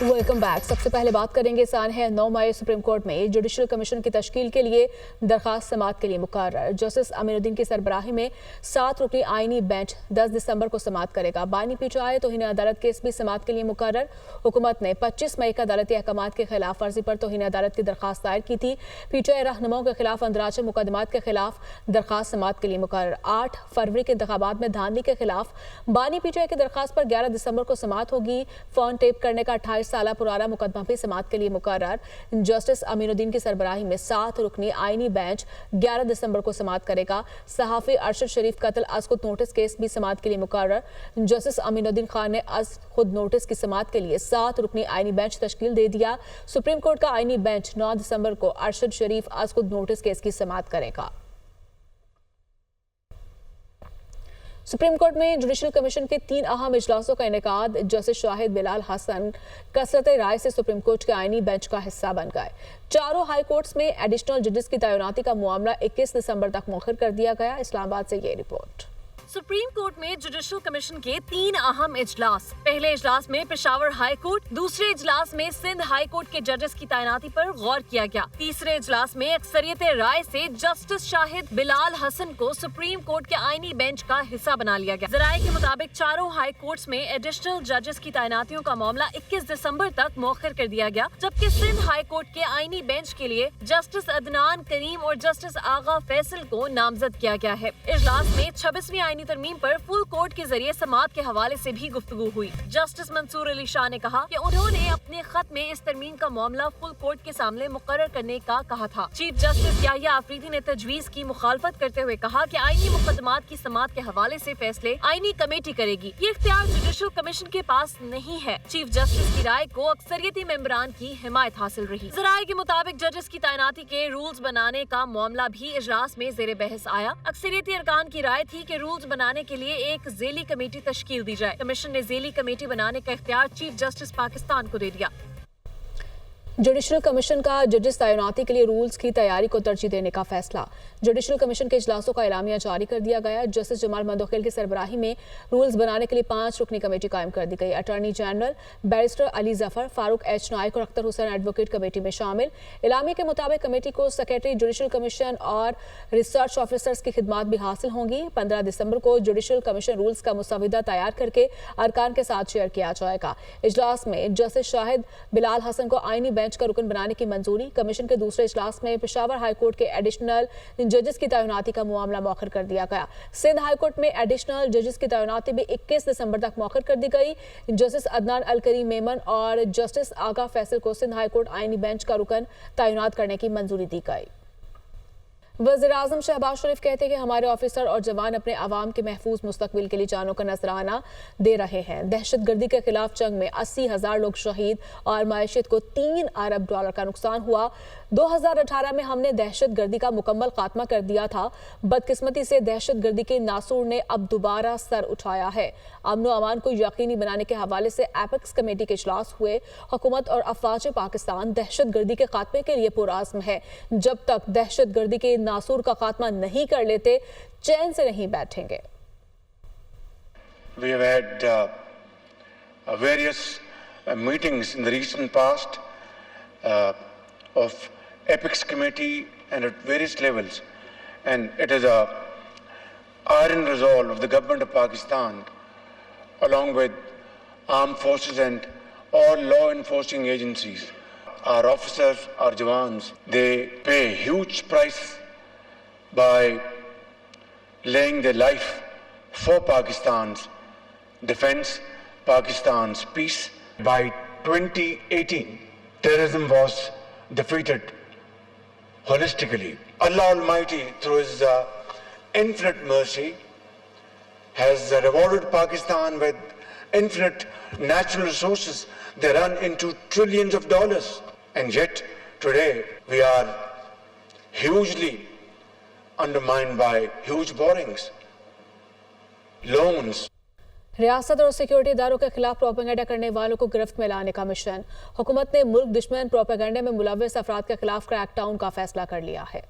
Welcome back. سب سے پہلے بات کریں گے سانحہ 9 مئی سپریم کورٹ میں جوڈیشل کمیشن کی تشکیل کے لیے درخواست سماعت کے لیے مقرر۔ جسٹس امین الدین کی سربراہی میں 7 رکنی آئینی بینچ 10 دسمبر کو سماعت کرے گا۔ بانی پی ٹی آئی توہین عدالت کیس بھی سماعت کے لیے مقرر۔ حکومت نے 25 مئی کا عدالتی احکامات کی خلاف ورزی پر توہین عدالت کی درخواست دائر کی تھی۔ پی ٹی آئی رہنماؤں کے خلاف اندراج مقدمات کے خلاف درخواست سماعت کے لیے مقرر۔ 8 فروری کے انتخابات میں دھاندلی کے خلاف بانی پی ٹی آئی کی درخواست پر 11 دسمبر کو سماعت ہوگی۔ فون ٹیپ کرنے کا 28 سالہ پرانا مقدمہ بھی سماعت کے لیے مقرر۔ جسٹس امین الدین کی سربراہی میں 7 رکنی آئینی بینچ 11 دسمبر کو سماعت کرے گا۔ صحافی ارشد شریف قتل از خود نوٹس کیس بھی سماعت کے لیے مقرر۔ جسٹس امین الدین خان نے از خود نوٹس کی سماعت کے لیے 7 رکنی آئینی بینچ تشکیل دے دیا۔ سپریم کورٹ کا آئینی بینچ 9 دسمبر کو ارشد شریف از خود نوٹس کیس کی سماعت کرے گا۔ سپریم کورٹ میں جوڈیشل کمیشن کے 3 اہم اجلاسوں کا انعقاد۔ جسٹس شاہد بلال حسن کثرت رائے سے سپریم کورٹ کے آئینی بینچ کا حصہ بن گئے۔ چاروں ہائی کورٹس میں ایڈیشنل ججز کی تعیناتی کا معاملہ 21 دسمبر تک مؤخر کر دیا گیا۔ اسلام آباد سے یہ رپورٹ۔ سپریم کورٹ میں جوڈیشل کمیشن کے 3 اہم اجلاس۔ پہلے اجلاس میں پشاور ہائی کورٹ، دوسرے اجلاس میں سندھ ہائی کورٹ کے ججز کی تعیناتی پر غور کیا گیا۔ تیسرے اجلاس میں اکثریت رائے سے جسٹس شاہد بلال حسن کو سپریم کورٹ کے آئینی بینچ کا حصہ بنا لیا گیا۔ ذرائع کے مطابق چاروں ہائی کورٹس میں ایڈیشنل ججز کی تعیناتیوں کا معاملہ 21 دسمبر تک مؤخر کر دیا گیا، جبکہ سندھ ہائی کورٹ کے آئینی بینچ کے لیے جسٹس عدنان کریم اور جسٹس آغا فیصل کو نامزد کیا گیا ہے۔ اجلاس میں 26ویں آئینی ترمیم پر فل کورٹ کے ذریعے سماعت کے حوالے سے بھی گفتگو ہوئی۔ جسٹس منصور علی شاہ نے کہا کہ انہوں نے اپنے خط میں اس ترمیم کا معاملہ فل کورٹ کے سامنے مقرر کرنے کا کہا تھا۔ چیف جسٹس یحییٰ آفریدی نے تجویز کی مخالفت کرتے ہوئے کہا کہ آئینی مقدمات کی سماعت کے حوالے سے فیصلے آئینی کمیٹی کرے گی، یہ اختیار جوڈیشل کمیشن کے پاس نہیں ہے۔ چیف جسٹس کی رائے کو اکثریتی ممبران کی حمایت حاصل رہی۔ ذرائع کے مطابق ججز کی تعیناتی کے رولز بنانے کا معاملہ بھی اجلاس میں زیر بحث آیا۔ اکثریتی ارکان کی رائے تھی کہ رولز بنانے کے لیے ایک ذیلی کمیٹی تشکیل دی جائے۔ کمیشن نے ذیلی کمیٹی بنانے کا اختیار چیف جسٹس پاکستان کو دے دیا۔ جوڈیشل کمیشن کا ججز تعیناتی کے لیے رولز کی تیاری کو ترجیح دینے کا فیصلہ۔ جوڈیشل کمیشن کے اجلاسوں کا اعلامیہ جاری کر دیا گیا۔ جسٹس جمال مندوخیل کی سربراہی میں رولز بنانے کے لیے 5 رکنی کمیٹی قائم کر دی گئی۔ Attorney general barrister Ali Zafar, فاروق ایچ نائک اور اختر حسین ایڈوکیٹ کمیٹی میں شامل۔ اعلامیے کے مطابق کمیٹی کو سیکرٹری جوڈیشل کمیشن اور ریسرچ آفیسرز کی خدمات بھی حاصل ہوں گی۔ 15 دسمبر کو جوڈیشل کمیشن رولز کا مسودہ تیار کر کے ارکان کے ساتھ شیئر کیا جائے گا۔ اجلاس میں جسٹس شاہد بلال حسن کو آئینی بینچ کا رکن بنانے کی منظوری۔ کمیشن کے دوسرے اجلاس میں پشاور ہائی کورٹ کے ایڈیشنل ججز کی تعیناتی کا معاملہ مؤخر کر دیا گیا۔ سندھ ہائی کورٹ میں ایڈیشنل ججز کی تعیناتی بھی 21 دسمبر تک مؤخر کر دی گئی۔ جسٹس عدنان الکریم میمن اور جسٹس آغا فیصل کو سندھ ہائی کورٹ آئینی بینچ کا رکن تعینات کرنے کی منظوری دی گئی۔ وزیراعظم شہباز شریف کہتے ہیں کہ ہمارے آفیسر اور جوان اپنے عوام کے محفوظ مستقبل کے لیے جانوں کا نذرانہ دے رہے ہیں۔ دہشت گردی کے خلاف جنگ میں 80,000 لوگ شہید اور معیشت کو $3 ارب کا نقصان ہوا۔ 2018 میں ہم نے دہشت گردی کا مکمل خاتمہ کر دیا تھا۔ بدقسمتی سے دہشت گردی کے ناسور نے اب دوبارہ سر اٹھایا ہے۔ امن و امان کو یقینی بنانے کے حوالے سے ایپیکس کمیٹی کے اجلاس ہوئے۔ حکومت اور افواج پاکستان دہشت گردی کے خاتمے کے لیے پرعزم ہے۔ جب تک دہشت گردی کے ناسور کا خاتمہ نہیں کر لیتے چین سے نہیں بیٹھیں گے۔ We have had various meetings in the recent past of Apex Committee and at various levels, and it is a iron resolve of the government of Pakistan along with armed forces and all law enforcing agencies. Our officers, our jawans, they pay a huge price by laying their life for Pakistan's defense, Pakistan's peace. By 2018, terrorism was defeated holistically. Allah Almighty, through His infinite mercy, has rewarded Pakistan with infinite natural resources. They run into trillions of dollars. And yet, today, we are hugely undermined by huge borrowings, loans. ریاست اور security اداروں کے خلاف propaganda کرنے والوں کو گرفت میں لانے کا مشن۔ حکومت نے ملک دشمن پروپیگنڈے میں ملوث افراد کے خلاف کریک ڈاؤن کا فیصلہ کر لیا ہے۔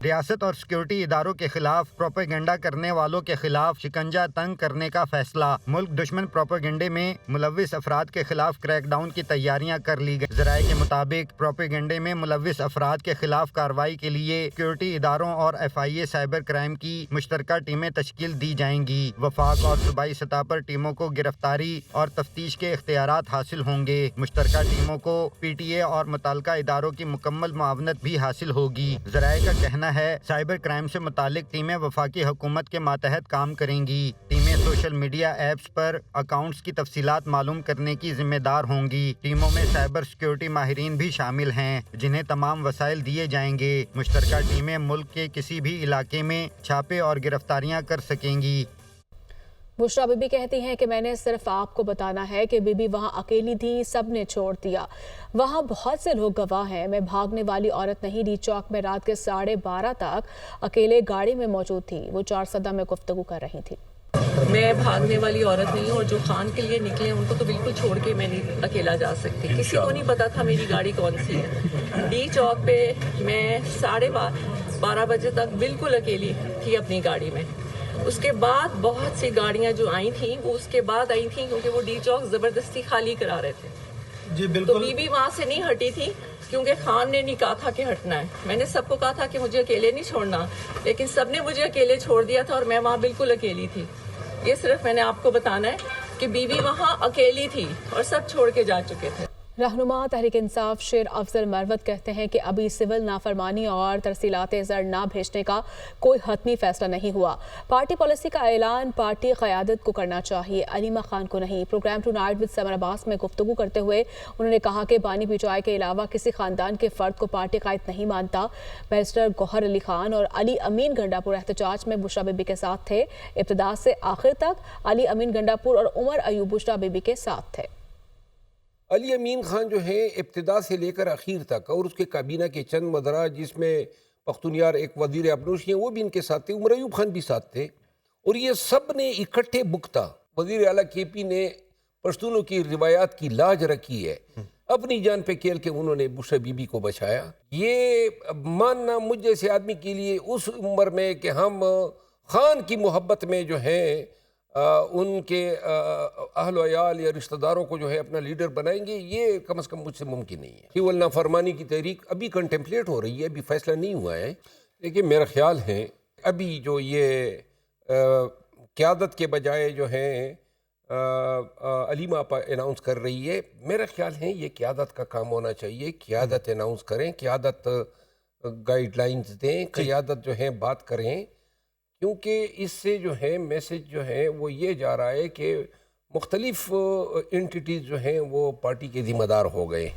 ریاست اور سیکورٹی اداروں کے خلاف پروپیگنڈا کرنے والوں کے خلاف شکنجہ تنگ کرنے کا فیصلہ۔ ملک دشمن پروپیگنڈے میں ملوث افراد کے خلاف کریک ڈاؤن کی تیاریاں کر لی گئی۔ ذرائع کے مطابق پروپیگنڈے میں ملوث افراد کے خلاف کارروائی کے لیے سیکورٹی اداروں اور FIA سائبر کرائم کی مشترکہ ٹیمیں تشکیل دی جائیں گی۔ وفاق اور صوبائی سطح پر ٹیموں کو گرفتاری اور تفتیش کے اختیارات حاصل ہوں گے۔ مشترکہ ٹیموں کو PTA اور متعلقہ اداروں کی مکمل معاونت بھی حاصل ہوگی۔ ذرائع کا کہنا ہے سائبر کرائم سے متعلق ٹیمیں وفاقی حکومت کے ماتحت کام کریں گی۔ ٹیمیں سوشل میڈیا ایپس پر اکاؤنٹس کی تفصیلات معلوم کرنے کی ذمہ دار ہوں گی۔ ٹیموں میں سائبر سیکورٹی ماہرین بھی شامل ہیں جنہیں تمام وسائل دیے جائیں گے۔ مشترکہ ٹیمیں ملک کے کسی بھی علاقے میں چھاپے اور گرفتاریاں کر سکیں گی۔ بشرا بی بی کہتی ہیں کہ میں نے صرف آپ کو بتانا ہے کہ بی بی وہاں اکیلی تھی، سب نے چھوڑ دیا۔ وہاں بہت سے لوگ گواہ ہیں، میں بھاگنے والی عورت نہیں، ڈی چوک میں رات کے 12:30 تک اکیلے گاڑی میں موجود تھی۔ وہ 4 صدہ میں گفتگو کر رہی تھی۔ میں بھاگنے والی عورت نہیں ہوں، اور جو خان کے لیے نکلے ان کو تو بالکل چھوڑ کے میں نہیں اکیلا جا سکتی۔ کسی کو نہیں پتا تھا میری گاڑی کون سی ہے۔ ڈی چوک پہ میں 12:30 بجے تک بالکل اکیلی تھی اپنی گاڑی میں۔ اس کے بعد بہت سی گاڑیاں جو آئی تھیں وہ اس کے بعد آئی تھیں، کیونکہ وہ ڈی چوک زبردستی خالی کرا رہے تھے۔ جی تو بالکل۔ بی بی وہاں سے نہیں ہٹی تھی کیونکہ خان نے نہیں کہا تھا کہ ہٹنا ہے۔ میں نے سب کو کہا تھا کہ مجھے اکیلے نہیں چھوڑنا، لیکن سب نے مجھے اکیلے چھوڑ دیا تھا اور میں وہاں بالکل اکیلی تھی۔ یہ صرف میں نے آپ کو بتانا ہے کہ بی بی وہاں اکیلی تھی اور سب چھوڑ کے جا چکے تھے۔ رہنما تحریک انصاف شیر افضل مروت کہتے ہیں کہ ابھی سول نافرمانی اور ترسیلات زر نہ بھیجنے کا کوئی حتمی فیصلہ نہیں ہوا۔ پارٹی پالیسی کا اعلان پارٹی قیادت کو کرنا چاہیے، علیمہ خان کو نہیں۔ پروگرام ٹو نائٹ وتھ سمر عباس میں گفتگو کرتے ہوئے انہوں نے کہا کہ بانی پیٹائی کے علاوہ کسی خاندان کے فرد کو پارٹی قائد نہیں مانتا۔ بیرسٹر گوہر علی خان اور علی امین گنڈاپور احتجاج میں بشرا بی بی کے ساتھ تھے۔ ابتدا سے آخر تک علی امین گنڈاپور اور عمر ایوب بشرا بی بی کے ساتھ تھے۔ علی امین خان جو ہیں ابتدا سے لے کر اخیر تک، اور اس کے کابینہ کے چند وزراء جس میں پختونیار ایک وزیر ابنوشی ہیں وہ بھی ان کے ساتھ تھے، عمر ایوب خان بھی ساتھ تھے، اور یہ سب نے اکٹھے بکتا وزیر اعلیٰ KP نے پشتونوں کی روایات کی لاج رکھی ہے، اپنی جان پہ کھیل کے انہوں نے بشرا بی بی کو بچایا۔ یہ ماننا مجھ جیسے آدمی کے لیے اس عمر میں کہ ہم خان کی محبت میں جو ہیں ان کے اہل و عیال یا رشتہ داروں کو جو ہے اپنا لیڈر بنائیں گے، یہ کم از کم مجھ سے ممکن نہیں ہے۔ سول نافرمانی کی تحریک ابھی کنٹمپلیٹ ہو رہی ہے، ابھی فیصلہ نہیں ہوا ہے، لیکن میرا خیال ہے ابھی جو یہ قیادت کے بجائے جو ہیں علیمہ آپا اناؤنس کر رہی ہے، میرا خیال ہے یہ قیادت کا کام ہونا چاہیے۔ قیادت اناؤنس کریں، قیادت گائیڈ لائنز دیں، قیادت جو ہے بات کریں، کیونکہ اس سے جو ہے میسج جو ہے وہ یہ جا رہا ہے کہ مختلف انٹیٹیز جو ہیں وہ پارٹی کے ذمہ دار ہو گئے۔